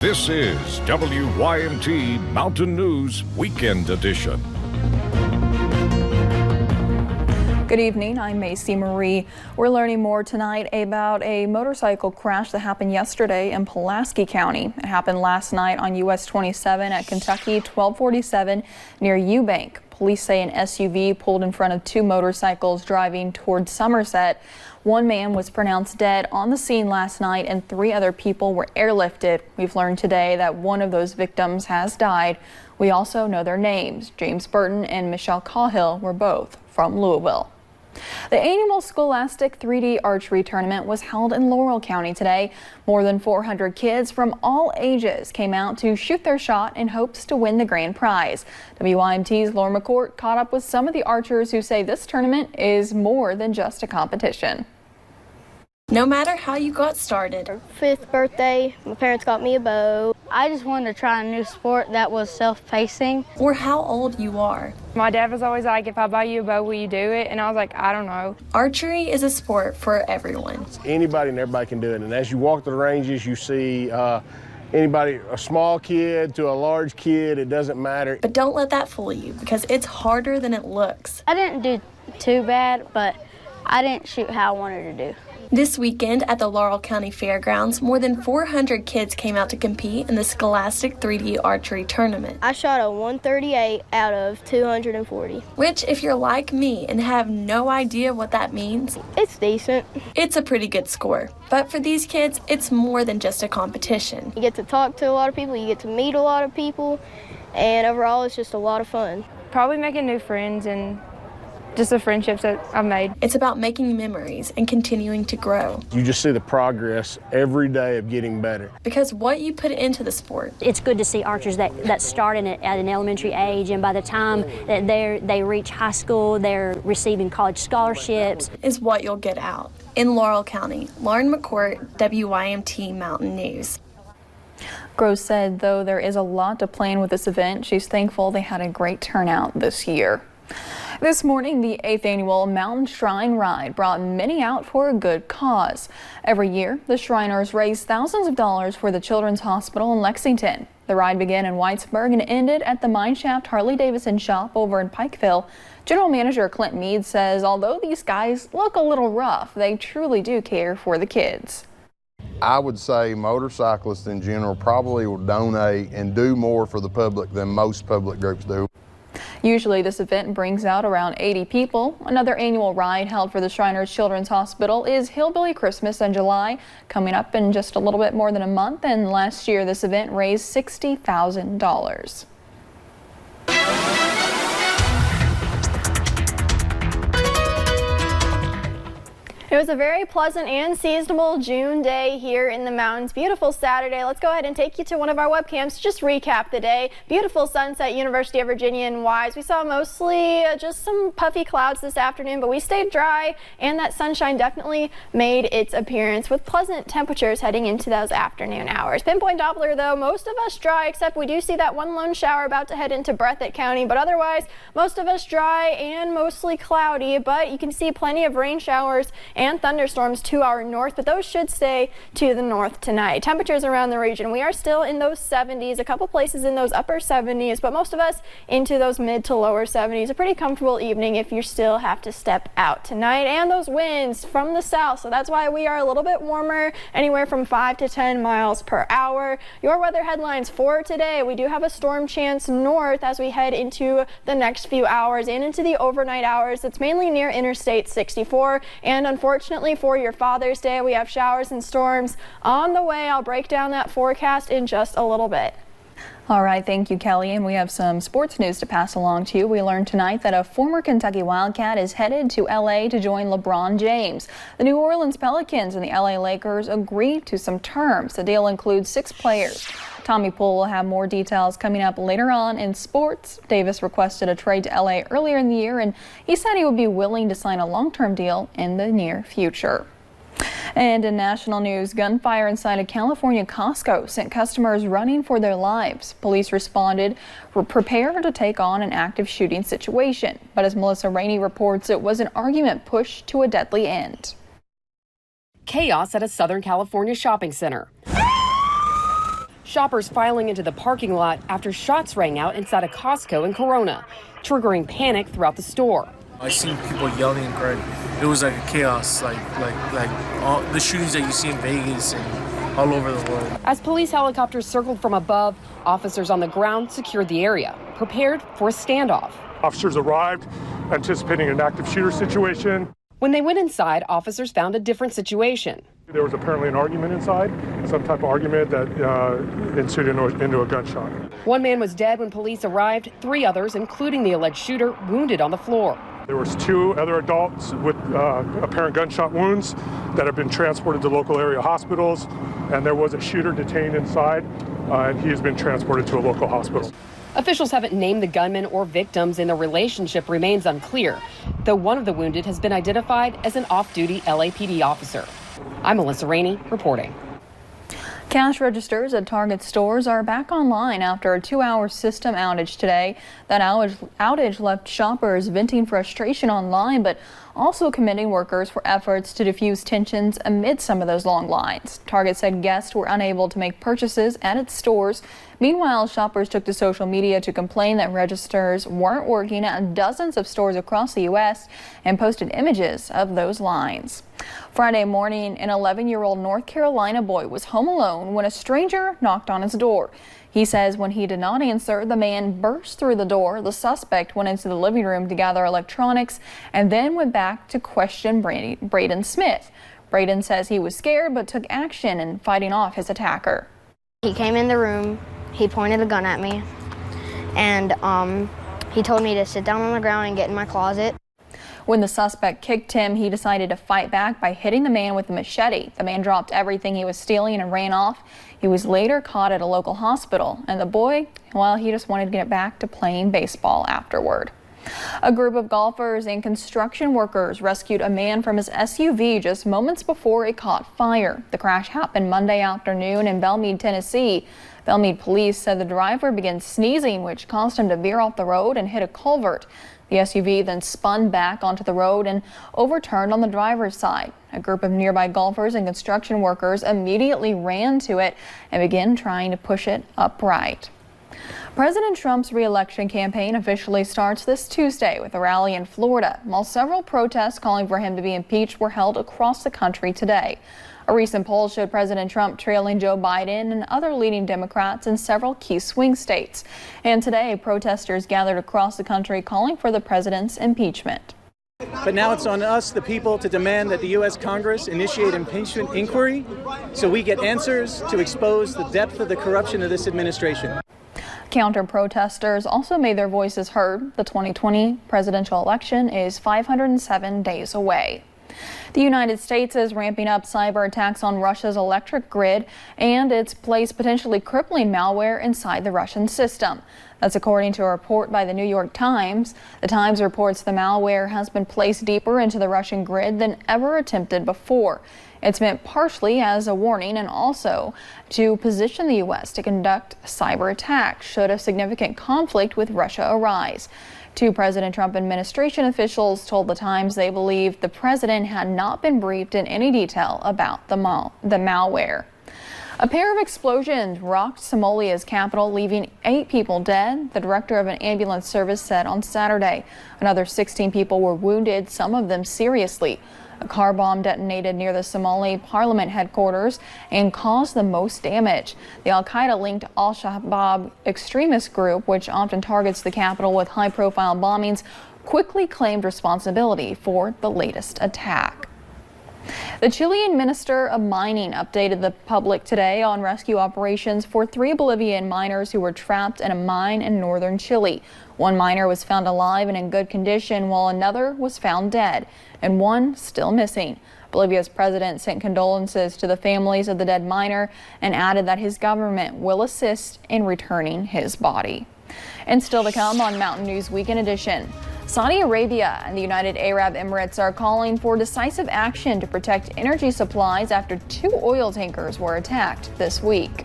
This is WYMT Mountain News Weekend Edition. Good evening, I'm Macy Marie. We're learning more tonight about a motorcycle crash that happened yesterday in Pulaski County. It happened last night on US 27 at Kentucky 1247 near Eubank. Police say an SUV pulled in front of two motorcycles driving towards Somerset. One man was pronounced dead on the scene last night and 3 other people were airlifted. We've learned today that one of those victims has died. We also know their names. James Burton and Michelle Cahill were both from Louisville. The annual Scholastic 3D Archery Tournament was held in Laurel County today. More than 400 kids from all ages came out to shoot their shot in hopes to win the grand prize. WYMT's Lauren McCourt caught up with some of the archers who say this tournament is more than just a competition. No matter how you got started. 5th birthday, my parents got me a bow. I just wanted to try a new sport that was self-pacing. Or how old you are. My dad was always like, if I buy you a bow, will you do it? And I was like, I don't know. Archery is a sport for everyone. Anybody and everybody can do it. And as you walk the ranges, you see anybody, a small kid to a large kid, it doesn't matter. But don't let that fool you because it's harder than it looks. I didn't do too bad, but I didn't shoot how I wanted to do. This weekend at the Laurel County Fairgrounds, more than 400 kids came out to compete in the Scholastic 3D Archery Tournament. I shot a 138 out of 240. Which, if you're like me and have no idea what that means, It's decent. it's a pretty good score. But for these kids, it's more than just a competition. You get to talk to a lot of people, you get to meet a lot of people, and overall it's just a lot of fun. Probably making new friends and just the friendships that I've made. It's about making memories and continuing to grow. You just see the progress every day of getting better. Because what you put into the sport, it's good to see archers that start at an elementary age, and by the time that they reach high school, they're receiving college scholarships. is what you'll get out. In Laurel County, Lauren McCourt, WYMT Mountain News. Gross said though there is a lot to plan with this event, she's thankful they had a great turnout this year. This morning, the 8th annual Mountain Shrine Ride brought many out for a good cause. Every year, the Shriners raise thousands of dollars for the Children's Hospital in Lexington. The ride began in Whitesburg and ended at the Mineshaft Harley-Davidson shop over in Pikeville. General Manager Clint Mead says although these guys look a little rough, they truly do care for the kids. I would say motorcyclists in general probably will donate and do more for the public than most public groups do. Usually this event brings out around 80 people. Another annual ride held for the Shriners Children's Hospital is Hillbilly Christmas in July, coming up in just a little bit more than a month, and last year this event raised $60,000. It was a very pleasant and seasonable June day here in the mountains. Beautiful Saturday. Let's go ahead and take you to one of our webcams to just recap the day. Beautiful sunset, University of Virginia and Wise. We saw mostly just some puffy clouds this afternoon, but we stayed dry and that sunshine definitely made its appearance with pleasant temperatures heading into those afternoon hours. Pinpoint Doppler though, most of us dry, except we do see that one lone shower about to head into Breathitt County, but otherwise most of us dry and mostly cloudy, but you can see plenty of rain showers and thunderstorms to our north, but those should stay to the north tonight. Temperatures around the region, we are still in those 70s, a couple places in those upper 70s, but most of us into those mid to lower 70s. A pretty comfortable evening if you still have to step out tonight. And those winds from the south, so that's why we are a little bit warmer, anywhere from 5 to 10 miles per hour. Your weather headlines for today, we do have a storm chance north as we head into the next few hours and into the overnight hours. It's mainly near Interstate 64, and unfortunately for your Father's Day, we have showers and storms on the way. I'll break down that forecast in just a little bit. All right, thank you, Kelly. And we have some sports news to pass along to you. We learned tonight that a former Kentucky Wildcat is headed to LA to join LeBron James. The New Orleans Pelicans and the LA Lakers agreed to some terms. The deal includes 6 players. Tommy Poole will have more details coming up later on in sports. Davis requested a trade to LA earlier in the year, and he said he would be willing to sign a long-term deal in the near future. And in national news, gunfire inside a California Costco sent customers running for their lives. Police responded, were prepared to take on an active shooting situation. But as Melissa Rainey reports, it was an argument pushed to a deadly end. Chaos at a Southern California shopping center. shoppers filing into the parking lot after shots rang out inside a Costco in Corona, triggering panic throughout the store. I seen people yelling and crying. It was like a chaos, like all the shootings that you see in Vegas and all over the world. As police helicopters circled from above, officers on the ground secured the area, prepared for a standoff. Officers arrived, anticipating an active shooter situation. When they went inside, officers found a different situation. There was apparently an argument inside, some type of argument that ensued into a gunshot. One man was dead when police arrived, 3 others, including the alleged shooter, wounded on the floor. There was 2 other adults with apparent gunshot wounds that have been transported to local area hospitals, and there was a shooter detained inside, and he has been transported to a local hospital. Officials haven't named the gunman or victims, and the relationship remains unclear, though one of the wounded has been identified as an off-duty LAPD officer. I'm Melissa Rainey reporting. Cash registers at Target stores are back online after a 2-hour system outage today. That outage left shoppers venting frustration online, but also commending workers for efforts to diffuse tensions amid some of those long lines. Target said guests were unable to make purchases at its stores. Meanwhile, shoppers took to social media to complain that registers weren't working at dozens of stores across the U.S. and posted images of those lines. Friday morning, an 11-year-old North Carolina boy was home alone when a stranger knocked on his door. He says when he did not answer, the man burst through the door. The suspect went into the living room to gather electronics and then went back to question Braden Smith. Braden says he was scared but took action in fighting off his attacker. He came in the room, he pointed a gun at me, and he told me to sit down on the ground and get in my closet. When the suspect kicked him, he decided to fight back by hitting the man with a machete. The man dropped everything he was stealing and ran off. He was later caught at a local hospital, and the boy, well, he just wanted to get back to playing baseball afterward. A group of golfers and construction workers rescued a man from his SUV just moments before it caught fire. The crash happened Monday afternoon in Belmead, Tennessee. Belmead police said the driver began sneezing, which caused him to veer off the road and hit a culvert. The SUV then spun back onto the road and overturned on the driver's side. A group of nearby golfers and construction workers immediately ran to it and began trying to push it upright. President Trump's re-election campaign officially starts this Tuesday with a rally in Florida, while several protests calling for him to be impeached were held across the country today. A recent poll showed President Trump trailing Joe Biden and other leading Democrats in several key swing states. And today, protesters gathered across the country calling for the president's impeachment. But now it's on us, the people, to demand that the U.S. Congress initiate impeachment inquiry so we get answers to expose the depth of the corruption of this administration. Counter-protesters also made their voices heard. The 2020 presidential election is 507 days away. The United States is ramping up cyber attacks on Russia's electric grid, and it's placed potentially crippling malware inside the Russian system. That's according to a report by the New York Times. The Times reports the malware has been placed deeper into the Russian grid than ever attempted before. It's meant partially as a warning and also to position the U.S. to conduct cyber attacks should a significant conflict with Russia arise. 2 President Trump administration officials told the Times they believe the president had not been briefed in any detail about the malware. A pair of explosions rocked Somalia's capital, leaving 8 people dead, the director of an ambulance service said on Saturday. Another 16 people were wounded, some of them seriously. A car bomb detonated near the Somali parliament headquarters and caused the most damage. The al-Qaeda-linked al-Shabaab extremist group, which often targets the capital with high-profile bombings, quickly claimed responsibility for the latest attack. The Chilean Minister of Mining updated the public today on rescue operations for 3 Bolivian miners who were trapped in a mine in northern Chile. 1 miner was found alive and in good condition, while another was found dead, and 1 still missing. Bolivia's president sent condolences to the families of the dead miner and added that his government will assist in returning his body. And still to come on Mountain News Weekend Edition. Saudi Arabia and the United Arab Emirates are calling for decisive action to protect energy supplies after 2 oil tankers were attacked this week.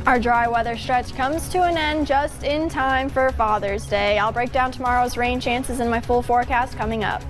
Our dry weather stretch comes to an end just in time for Father's Day. I'll break down tomorrow's rain chances in my full forecast coming up.